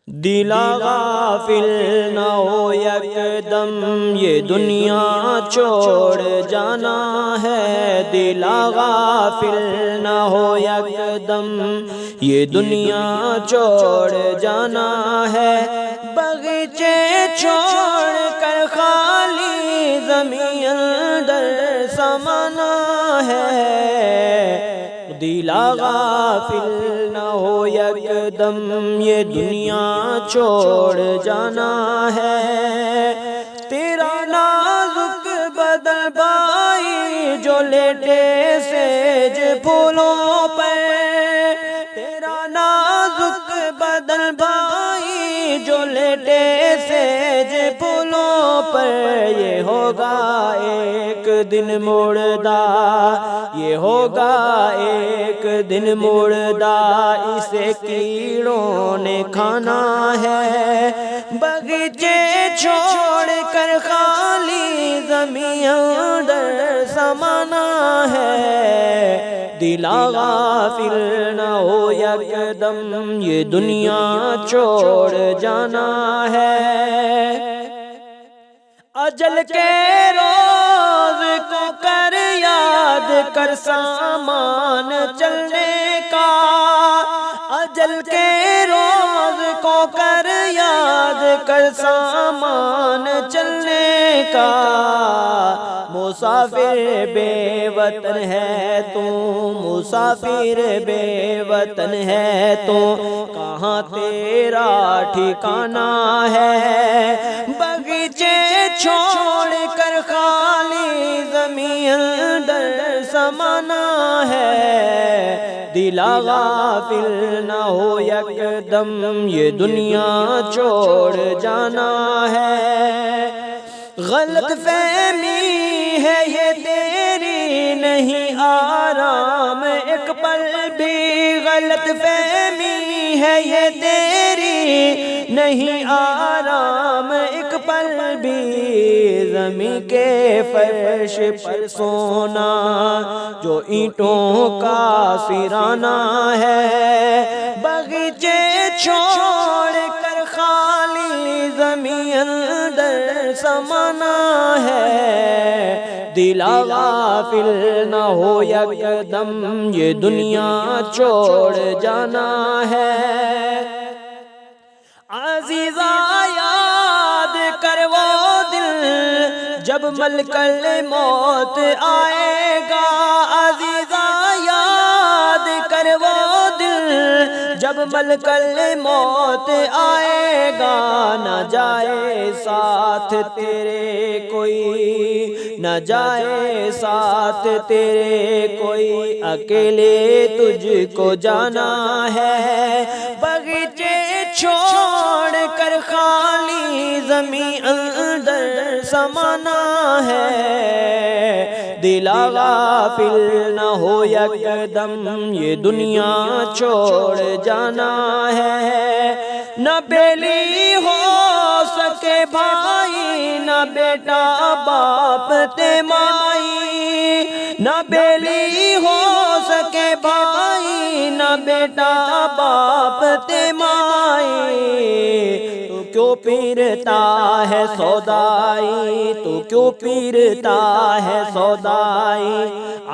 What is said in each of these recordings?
دلا غافل نہ ہو یکدم یہ دنیا چھوڑ جانا ہے، دلا غافل نہ ہو یکدم یہ دنیا چھوڑ جانا ہے، باغیچے چھوڑ کر خالی زمین اندر سمانا ہے، دلا غافل نہ ہو یکدم یہ دنیا چھوڑ جانا ہے، تیرا نازک بدن بھائی جو لیٹے سیج پھولوں پر، تیرا نازک بدن بھائی جو لیٹے سیج پھولوں پر، یہ ہوگا ایک دن مردہ، یہ ہوگا ایک دن مردہ، اسے کیڑوں نے کھانا ہے، باغیچے چھوڑ کر خالی زمین اندر سمانا ہے، دلا غافل نہ ہو یکدم یہ دنیا چھوڑ جانا ہے، اجل کے روز کو کر یاد کر سامان چلنے کا، اجل کے روز کو کر یاد کر سامان چلنے کا، مسافر بے وطن ہے تو، مسافر بے وطن ہے تو، کہاں تیرا ٹھکانہ ہے، باغیچے چھوڑ کر خالی زمین اندر سمانا ہے، دلا غافل نہ ہو یکدم یہ دنیا چھوڑ جانا ہے، غلط فہمی ہے یہ تیری نہیں آرام ایک پل بھی، غلط فہمی ہے یہ تیری نہیں آرام ایک پل بھی، زمین کے فرش پر سونا جو اینٹوں کا سرانہ ہے، باغیچے چھوڑ کر خالی زمین اندر سمانا ہے، دلا غافل نہ ہو یکدم یہ دنیا چھوڑ جانا ہے، عزیزا یاد کر وہ دل جب ملکل موت آئے گا، عزیزا یاد کر وہ دل جب ملکل موت آئے گا، نہ جائے ساتھ تیرے کوئی، نہ جائے ساتھ تیرے کوئی، اکیلے تجھ کو جانا ہے، باغیچے چھوڑ کر خالی زمین اندر سمانا ہے، دلا غافل نہ ہو یکدم یہ دنیا چھوڑ جانا ہے، نہ بیلی ہو سکے بھائی، نہ بیٹا باپ تے مائی، نہ بیلی ہو سکے بھائی، نہ بیٹا باپ تے مائی، تو کیوں پیرتا ہے سودائی، تو کیوں پیرتا ہے سودائی،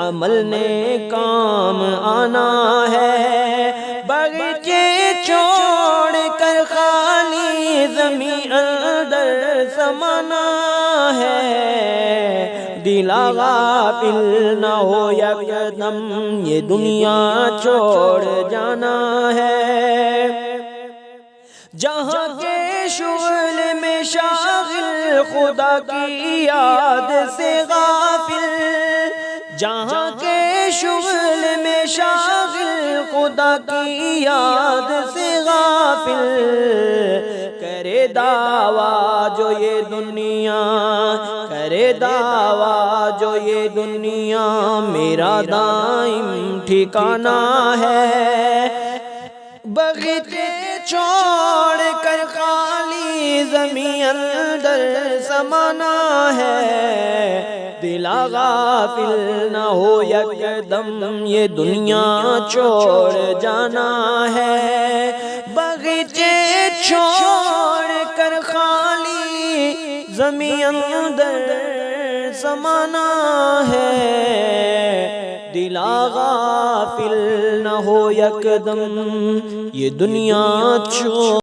عمل نے کام آنا ہے، باغیچے چھوڑ کر خالی زمین اندر سمانا ہے، دلا غافل نہ ہو یکدم یہ دنیا چھوڑ جانا ہے، جہاں کے شغل میں شاغل خدا کی یاد سے غافل، جہاں کے شغل میں شاغل خدا کی یاد سے غافل، کرے دعویٰ جو یہ دنیا، کرے دعویٰ جو یہ دنیا میرا دائم ٹھکانہ ہے، باغیچے چھوڑ کر خالی زمین اندر سمانا ہے، دلا غافل نہ ہو یکدم یہ دنیا چھوڑ جانا ہے، باغیچے چھوڑ کر خالی زمین اندر زمانہ ہے، دلا غافل نہ ہو یک دم یہ دنیا چھوڑ